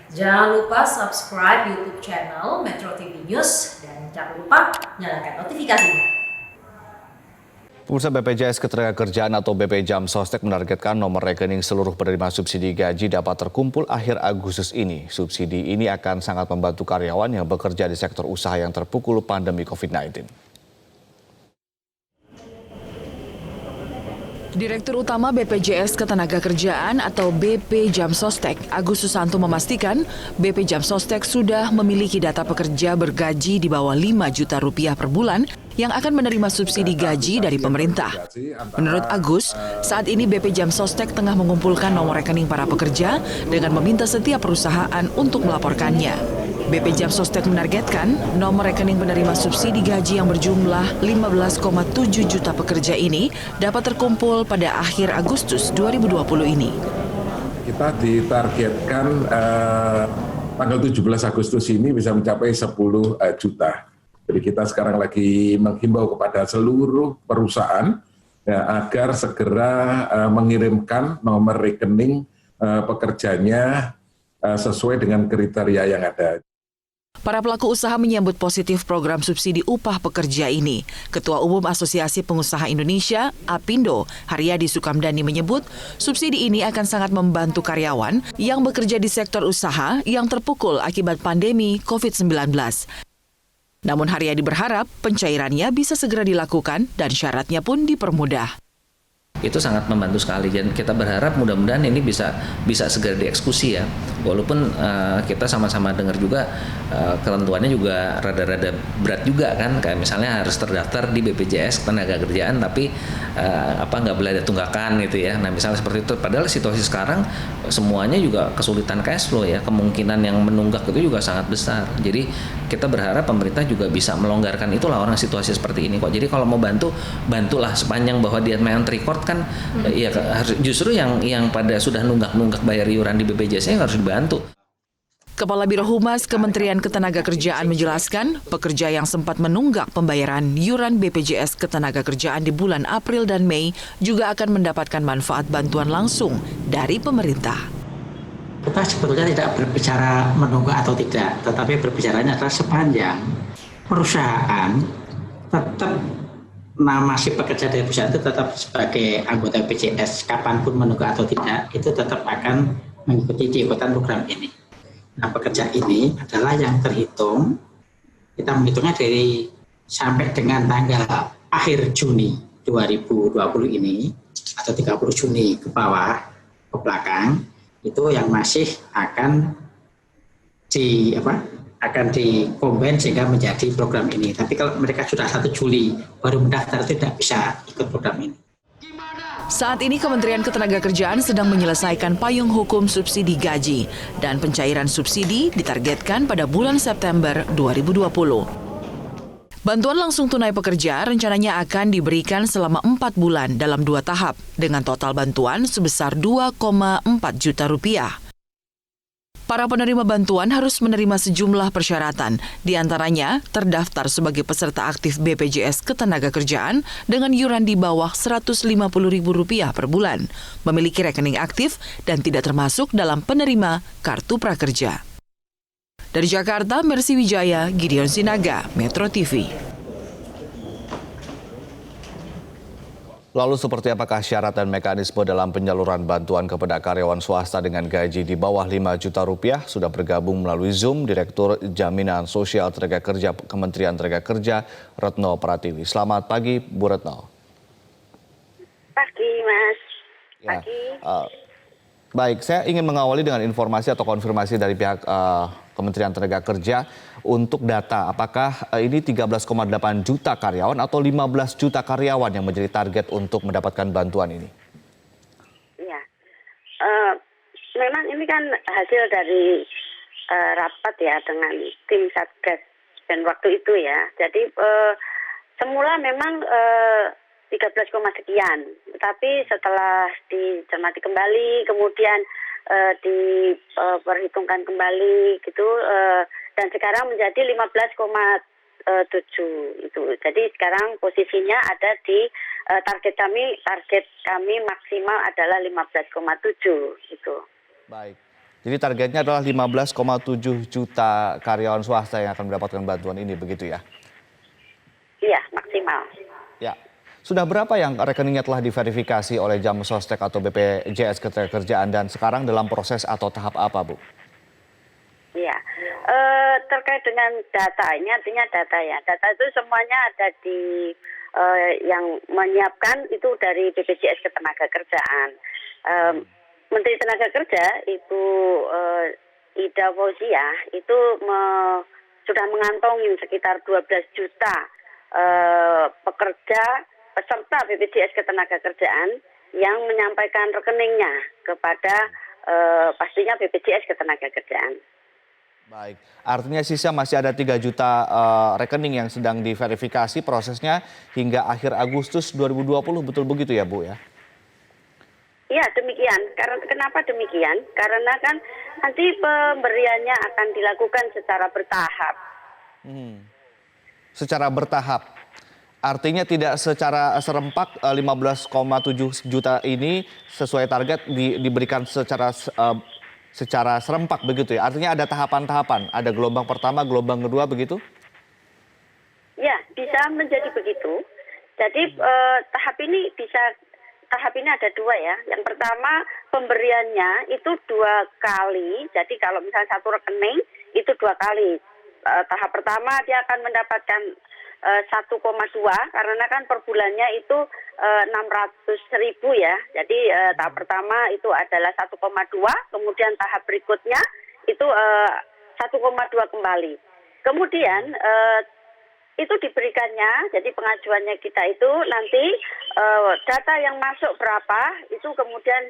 Jangan lupa subscribe YouTube channel Metro TV News dan jangan lupa nyalakan notifikasinya. Pemirsa, BPJS Ketenagakerjaan atau BP Jam Sostek menargetkan nomor rekening seluruh penerima subsidi gaji dapat terkumpul akhir Agustus ini. Subsidi ini akan sangat membantu karyawan yang bekerja di sektor usaha yang terpukul pandemi COVID-19. Direktur Utama BPJS Ketenagakerjaan atau BP Jam Sostek, Agus Susanto memastikan BP Jam Sostek sudah memiliki data pekerja bergaji di bawah 5 juta rupiah per bulan yang akan menerima subsidi gaji dari pemerintah. Menurut Agus, saat ini BP Jam Sostek tengah mengumpulkan nomor rekening para pekerja dengan meminta setiap perusahaan untuk melaporkannya. BP Jam Sostek menargetkan nomor rekening penerima subsidi gaji yang berjumlah 15,7 juta pekerja ini dapat terkumpul pada akhir Agustus 2020 ini. Kita ditargetkan tanggal 17 Agustus ini bisa mencapai 10 juta. Jadi kita sekarang lagi menghimbau kepada seluruh perusahaan ya, agar segera mengirimkan nomor rekening pekerjanya sesuai dengan kriteria yang ada. Para pelaku usaha menyambut positif program subsidi upah pekerja ini. Ketua Umum Asosiasi Pengusaha Indonesia, APindo, Haryadi Sukamdhani menyebut subsidi ini akan sangat membantu karyawan yang bekerja di sektor usaha yang terpukul akibat pandemi COVID-19. Namun Haryadi berharap pencairannya bisa segera dilakukan dan syaratnya pun dipermudah. Itu sangat membantu sekali dan kita berharap mudah-mudahan ini bisa segera dieksekusi ya. Walaupun kita sama-sama dengar juga ketentuannya juga rada-rada berat juga kan, kayak misalnya harus terdaftar di BPJS Ketenagakerjaan tapi nggak boleh ada tunggakan gitu ya. Nah misalnya seperti itu, padahal situasi sekarang semuanya juga kesulitan cash flow ya, kemungkinan yang menunggak itu juga sangat besar. Jadi kita berharap pemerintah juga bisa melonggarkan itulah orang situasi seperti ini kok. Jadi kalau mau bantulah sepanjang bahwa dia main record kan ya justru yang pada sudah nunggak bayar iuran di BPJS harus dibantu. Kepala Biro Humas Kementerian Ketenagakerjaan menjelaskan, pekerja yang sempat menunggak pembayaran iuran BPJS Ketenagakerjaan di bulan April dan Mei juga akan mendapatkan manfaat bantuan langsung dari pemerintah. Kita sebetulnya tidak berbicara menunggak atau tidak, tetapi berbicaranya adalah sepanjang perusahaan tetap nama si pekerja dari perusahaan itu tetap sebagai anggota BPJS, kapanpun menunggak atau tidak, itu tetap akan mengikuti diikutan program ini. Nah, pekerja ini adalah yang terhitung, kita menghitungnya dari sampai dengan tanggal akhir Juni 2020 ini, atau 30 Juni ke bawah, ke belakang, itu yang masih akan dikombin sehingga menjadi program ini. Tapi kalau mereka sudah 1 Juli baru mendaftar tidak bisa ikut program ini. Saat ini Kementerian Ketenagakerjaan sedang menyelesaikan payung hukum subsidi gaji dan pencairan subsidi ditargetkan pada bulan September 2020. Bantuan langsung tunai pekerja rencananya akan diberikan selama 4 bulan dalam 2 tahap dengan total bantuan sebesar 2,4 juta rupiah. Para penerima bantuan harus menerima sejumlah persyaratan, di antaranya terdaftar sebagai peserta aktif BPJS Ketenagakerjaan dengan iuran di bawah Rp150.000 per bulan, memiliki rekening aktif dan tidak termasuk dalam penerima kartu prakerja. Dari Jakarta, Mercy Wijaya, Gideon Sinaga, Metro TV. Lalu seperti apakah syarat dan mekanisme dalam penyaluran bantuan kepada karyawan swasta dengan gaji di bawah 5 juta rupiah? Sudah bergabung melalui Zoom Direktur Jaminan Sosial Tenaga Kerja Kementerian Tenaga Kerja Retno Pratiwi. Selamat pagi Bu Retno. Pagi Mas. Pagi. Baik, saya ingin mengawali dengan informasi atau konfirmasi dari pihak Kementerian Tenaga Kerja untuk data apakah ini 13,8 juta karyawan atau 15 juta karyawan yang menjadi target untuk mendapatkan bantuan ini? Iya, memang ini kan hasil dari rapat ya dengan tim Satgas dan waktu itu ya. Jadi semula memang 13, sekian, tetapi setelah dicermati kembali, kemudian diperhitungkan kembali gitu, dan sekarang menjadi 15,7 itu. Jadi sekarang posisinya ada di target kami maksimal adalah 15,7 gitu. Baik. Jadi targetnya adalah 15,7 juta karyawan swasta yang akan mendapatkan bantuan ini, begitu ya? Iya, maksimal. Ya. Sudah berapa yang rekeningnya telah diverifikasi oleh Jam Sostek atau BPJS Ketenagakerjaan dan sekarang dalam proses atau tahap apa, Bu? Iya, terkait dengan data, ini artinya data ya. Data itu semuanya ada di yang menyiapkan itu dari BPJS Ketenagakerjaan. Menteri Tenaga Kerja, Ibu Ida Fauziah, itu sudah mengantongi sekitar 12 juta pekerja peserta BPJS Ketenagakerjaan yang menyampaikan rekeningnya kepada pastinya BPJS Ketenagakerjaan. Baik, artinya sisa masih ada 3 juta rekening yang sedang diverifikasi prosesnya hingga akhir Agustus 2020, betul begitu ya, Bu ya? Iya, demikian. Karena kenapa demikian? Karena kan nanti pemberiannya akan dilakukan secara bertahap. Secara bertahap. Artinya tidak secara serempak 15,7 juta ini sesuai target diberikan secara serempak begitu ya. Artinya ada tahapan-tahapan, ada gelombang pertama, gelombang kedua begitu? Ya, bisa menjadi begitu. Jadi tahap ini ada 2 ya. Yang pertama pemberiannya itu 2 kali. Jadi kalau misalnya satu rekening itu 2 kali. Tahap pertama dia akan mendapatkan 1,2 karena kan per bulannya itu 600.000 ya. Jadi tahap pertama itu adalah 1,2, kemudian tahap berikutnya itu 1,2 kembali. Kemudian itu diberikannya, jadi pengajuannya kita itu nanti data yang masuk berapa itu kemudian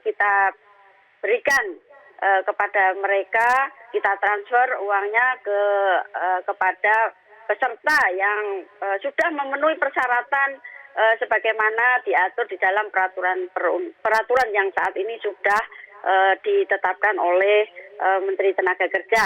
kita berikan kepada mereka, kita transfer uangnya kepada peserta yang sudah memenuhi persyaratan sebagaimana diatur di dalam peraturan yang saat ini sudah ditetapkan oleh Menteri Tenaga Kerja.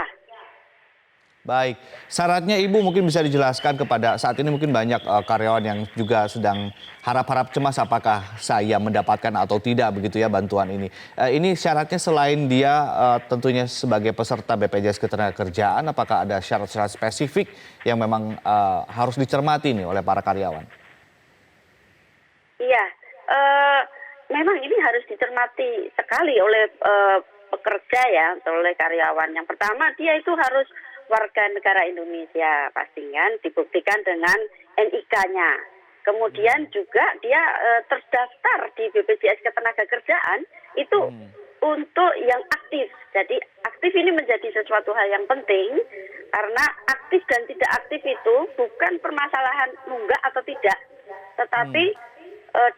Baik, syaratnya Ibu mungkin bisa dijelaskan kepada saat ini mungkin banyak karyawan yang juga sedang harap-harap cemas apakah saya mendapatkan atau tidak begitu ya bantuan ini. Ini syaratnya selain dia tentunya sebagai peserta BPJS Ketenagakerjaan, apakah ada syarat-syarat spesifik yang memang harus dicermati nih oleh para karyawan? Iya, memang ini harus dicermati sekali oleh pekerja ya, oleh karyawan. Yang pertama dia itu harus warga negara Indonesia, pastinya dibuktikan dengan NIK-nya. Kemudian juga dia terdaftar di BPJS Ketenagakerjaan itu untuk yang aktif. Jadi aktif ini menjadi sesuatu hal yang penting karena aktif dan tidak aktif itu bukan permasalahan nunggak atau tidak, tetapi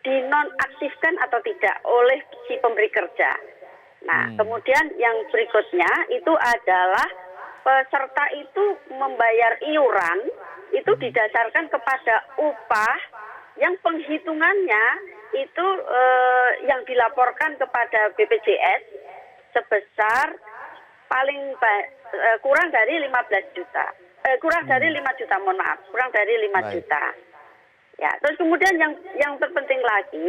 dinonaktifkan atau tidak oleh si pemberi kerja. Nah, kemudian yang berikutnya itu adalah peserta itu membayar iuran itu didasarkan kepada upah yang penghitungannya itu yang dilaporkan kepada BPJS sebesar kurang dari 15 juta. Kurang dari 5 juta, mohon maaf. Kurang dari 5 juta. Ya, terus kemudian yang terpenting lagi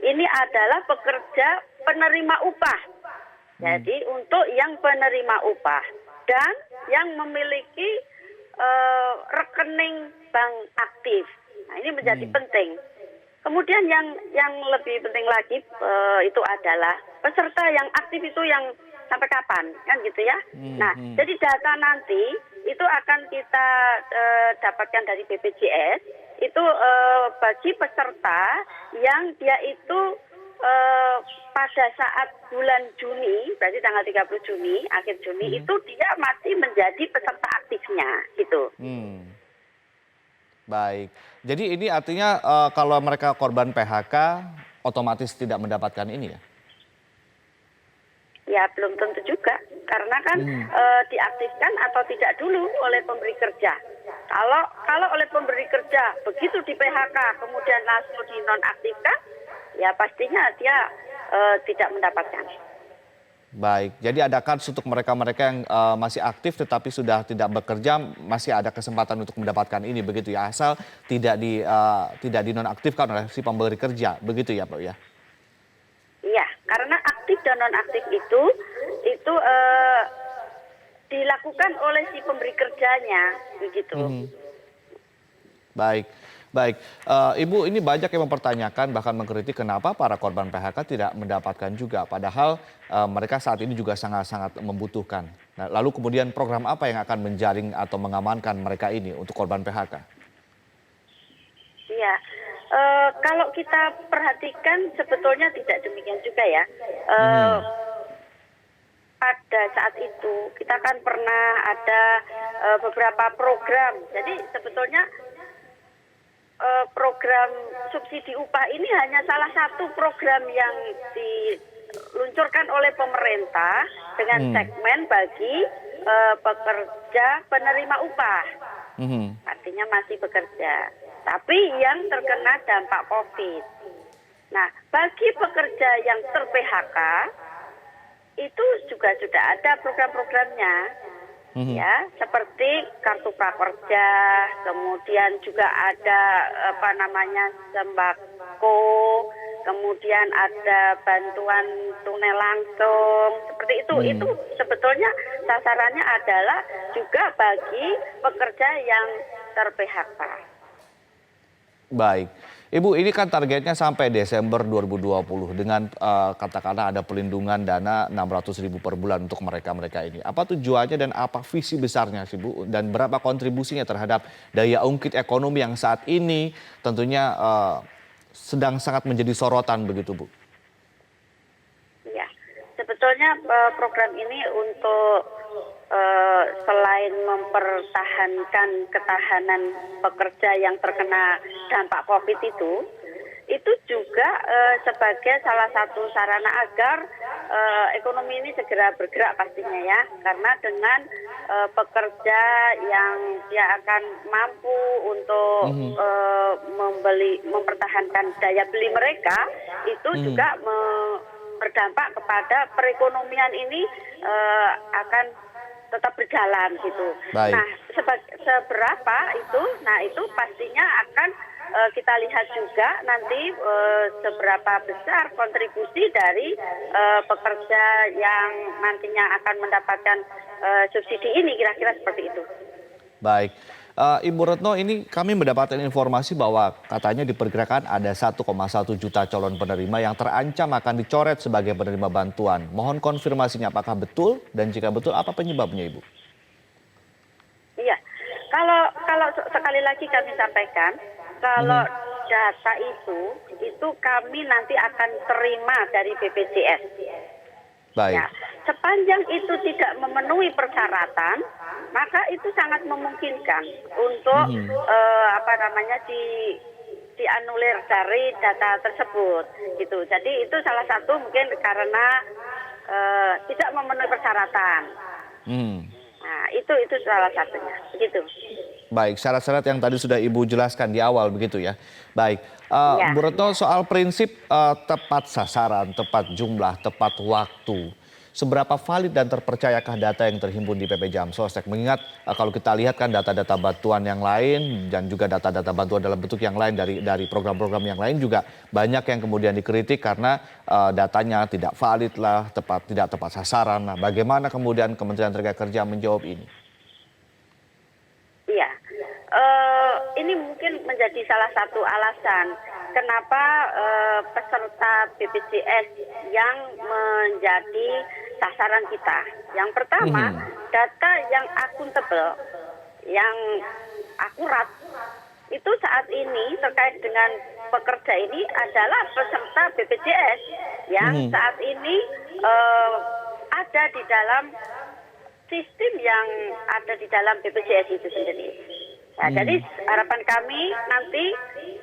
ini adalah pekerja penerima upah. Jadi untuk yang penerima upah dan yang memiliki rekening bank aktif. Nah, ini menjadi penting. Kemudian yang lebih penting lagi itu adalah peserta yang aktif itu yang sampai kapan, kan gitu ya. Nah, jadi data nanti itu akan kita dapatkan dari BPJS itu bagi peserta yang dia itu pada saat bulan Juni, berarti tanggal 30 Juni, akhir Juni itu dia masih menjadi peserta aktifnya gitu. Baik, jadi ini artinya kalau mereka korban PHK otomatis tidak mendapatkan ini ya? Ya belum tentu juga, karena kan diaktifkan atau tidak dulu oleh pemberi kerja. Kalau oleh pemberi kerja begitu di PHK kemudian langsung dinonaktifkan, ya pastinya dia tidak mendapatkan. Baik, jadi ada kans untuk mereka-mereka yang masih aktif tetapi sudah tidak bekerja masih ada kesempatan untuk mendapatkan ini begitu ya, asal tidak dinonaktifkan oleh si pemberi kerja begitu ya Pak ya? Iya, karena aktif dan nonaktif itu itu dilakukan oleh si pemberi kerjanya, begitu. Baik, baik. Ibu, ini banyak yang mempertanyakan bahkan mengkritik kenapa para korban PHK tidak mendapatkan juga, padahal mereka saat ini juga sangat-sangat membutuhkan. Nah, lalu kemudian program apa yang akan menjaring atau mengamankan mereka ini untuk korban PHK? Iya, kalau kita perhatikan sebetulnya tidak demikian juga ya. Pada saat itu kita kan pernah ada beberapa program. Jadi sebetulnya program subsidi upah ini hanya salah satu program yang diluncurkan oleh pemerintah dengan segmen bagi pekerja penerima upah. Artinya masih bekerja, tapi yang terkena dampak COVID. Nah, bagi pekerja yang ter-PHK itu juga sudah ada program-programnya, ya, seperti kartu prakerja, kemudian juga ada sembako, kemudian ada bantuan tunai langsung, seperti itu. Itu sebetulnya sasarannya adalah juga bagi pekerja yang ter-PHK. Baik. Ibu, ini kan targetnya sampai Desember 2020 dengan katakanlah ada pelindungan dana 600.000 per bulan untuk mereka-mereka ini. Apa tujuannya dan apa visi besarnya sih Bu? Dan berapa kontribusinya terhadap daya ungkit ekonomi yang saat ini tentunya sedang sangat menjadi sorotan begitu Bu? Ya, sebetulnya program ini untuk selain mempertahankan ketahanan pekerja yang terkena dampak COVID itu juga sebagai salah satu sarana agar ekonomi ini segera bergerak pastinya ya, karena dengan pekerja yang dia akan mampu untuk mempertahankan daya beli mereka itu juga berdampak kepada perekonomian ini akan tetap berjalan gitu. Baik. Nah, seberapa itu, nah itu pastinya akan kita lihat juga nanti seberapa besar kontribusi dari pekerja yang nantinya akan mendapatkan subsidi ini, kira-kira seperti itu. Baik. Ibu Retno, ini kami mendapatkan informasi bahwa katanya diperkirakan ada 1,1 juta calon penerima yang terancam akan dicoret sebagai penerima bantuan. Mohon konfirmasinya apakah betul dan jika betul apa penyebabnya Ibu? Iya, kalau sekali lagi kami sampaikan, kalau data itu kami nanti akan terima dari BPJS. Baik. Ya, sepanjang itu tidak memenuhi persyaratan, maka itu sangat memungkinkan untuk dianulir dari data tersebut, gitu. Jadi itu salah satu mungkin karena tidak memenuhi persyaratan. Nah, itu salah satunya, begitu. Baik, syarat-syarat yang tadi sudah Ibu jelaskan di awal begitu ya. Baik, Bu Retno, soal prinsip tepat sasaran, tepat jumlah, tepat waktu. Seberapa valid dan terpercayakah data yang terhimpun di PP Jam Sostek? Mengingat kalau kita lihat kan data-data bantuan yang lain dan juga data-data bantuan dalam bentuk yang lain dari program-program yang lain juga banyak yang kemudian dikritik karena datanya tidak valid lah, tidak tepat sasaran. Nah, bagaimana kemudian Kementerian Tenaga menjawab ini? Iya, ini mungkin menjadi salah satu alasan kenapa peserta BPJS yang menjadi sasaran kita. Yang pertama, data yang akuntabel, yang akurat, itu saat ini terkait dengan pekerja ini adalah peserta BPJS yang saat ini ada di dalam sistem yang ada di dalam BPJS itu sendiri. Nah, jadi harapan kami nanti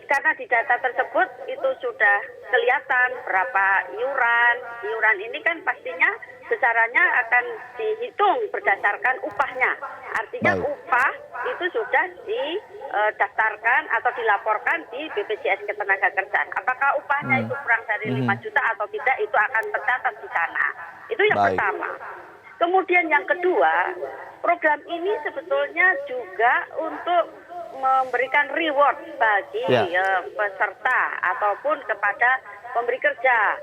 karena di data tersebut itu sudah kelihatan berapa iuran ini kan pastinya besarannya akan dihitung berdasarkan upahnya. Artinya upah itu sudah didaftarkan atau dilaporkan di BPJS Ketenagakerjaan. Apakah upahnya itu kurang dari 5 juta atau tidak, itu akan tercatat di sana. Itu yang pertama. Kemudian yang kedua, program ini sebetulnya juga untuk memberikan reward bagi peserta ataupun kepada pemberi kerja,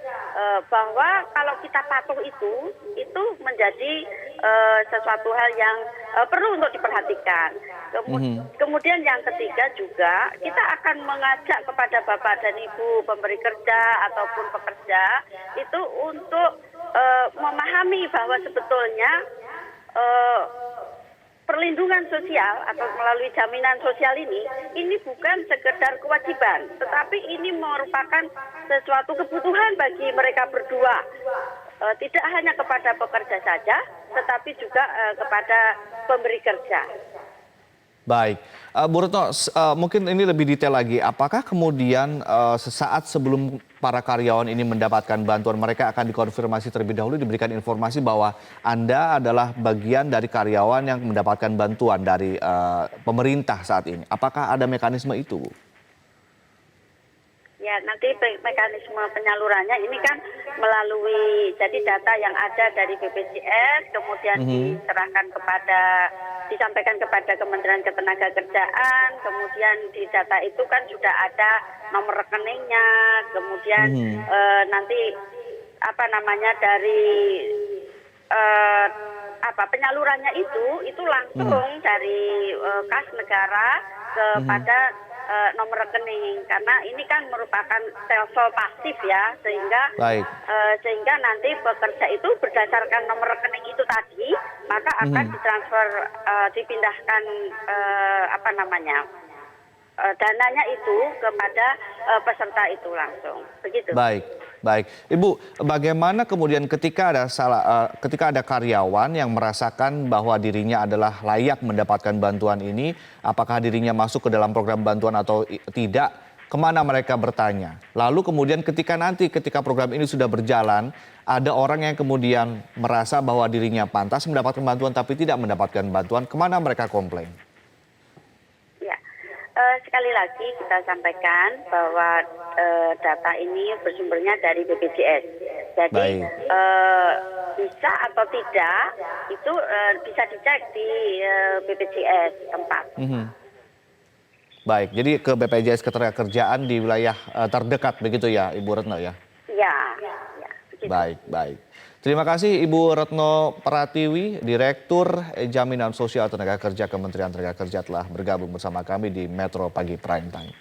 bahwa kalau kita patuh itu menjadi sesuatu hal yang perlu untuk diperhatikan. Kemudian yang ketiga juga kita akan mengajak kepada Bapak dan Ibu pemberi kerja ataupun pekerja itu untuk memahami bahwa sebetulnya perlindungan sosial atau melalui jaminan sosial ini bukan sekedar kewajiban, tetapi ini merupakan sesuatu kebutuhan bagi mereka berdua. Tidak hanya kepada pekerja saja, tetapi juga kepada pemberi kerja. Baik, Bu Retno, mungkin ini lebih detail lagi. Apakah kemudian sesaat sebelum para karyawan ini mendapatkan bantuan, mereka akan dikonfirmasi terlebih dahulu, diberikan informasi bahwa Anda adalah bagian dari karyawan yang mendapatkan bantuan dari pemerintah saat ini? Apakah ada mekanisme itu, Bu? Ya, nanti mekanisme penyalurannya ini kan melalui jadi data yang ada dari BPJS, kemudian disampaikan kepada Kementerian Ketenagakerjaan, kemudian di data itu kan sudah ada nomor rekeningnya, kemudian nanti dari penyalurannya itu langsung dari kas negara kepada nomor rekening, karena ini kan merupakan telepon pasif ya, sehingga nanti pekerja itu berdasarkan nomor rekening itu tadi maka akan ditransfer, dipindahkan dananya itu kepada peserta itu langsung, begitu. Baik, Ibu, bagaimana kemudian ketika ada karyawan yang merasakan bahwa dirinya adalah layak mendapatkan bantuan ini, apakah dirinya masuk ke dalam program bantuan atau tidak, kemana mereka bertanya? Lalu kemudian ketika program ini sudah berjalan, ada orang yang kemudian merasa bahwa dirinya pantas mendapatkan bantuan tapi tidak mendapatkan bantuan, kemana mereka komplain? Sekali lagi kita sampaikan bahwa data ini bersumbernya dari BPJS. Jadi bisa atau tidak itu bisa dicek di BPJS tempat. Baik, jadi ke BPJS Ketenagakerjaan di wilayah terdekat begitu ya, Ibu Retno ya? Ya. Begitu. Baik. Terima kasih Ibu Retno Pratiwi, Direktur Jaminan Sosial Tenaga Kerja Kementerian Tenaga Kerja telah bergabung bersama kami di Metro Pagi Prime Time.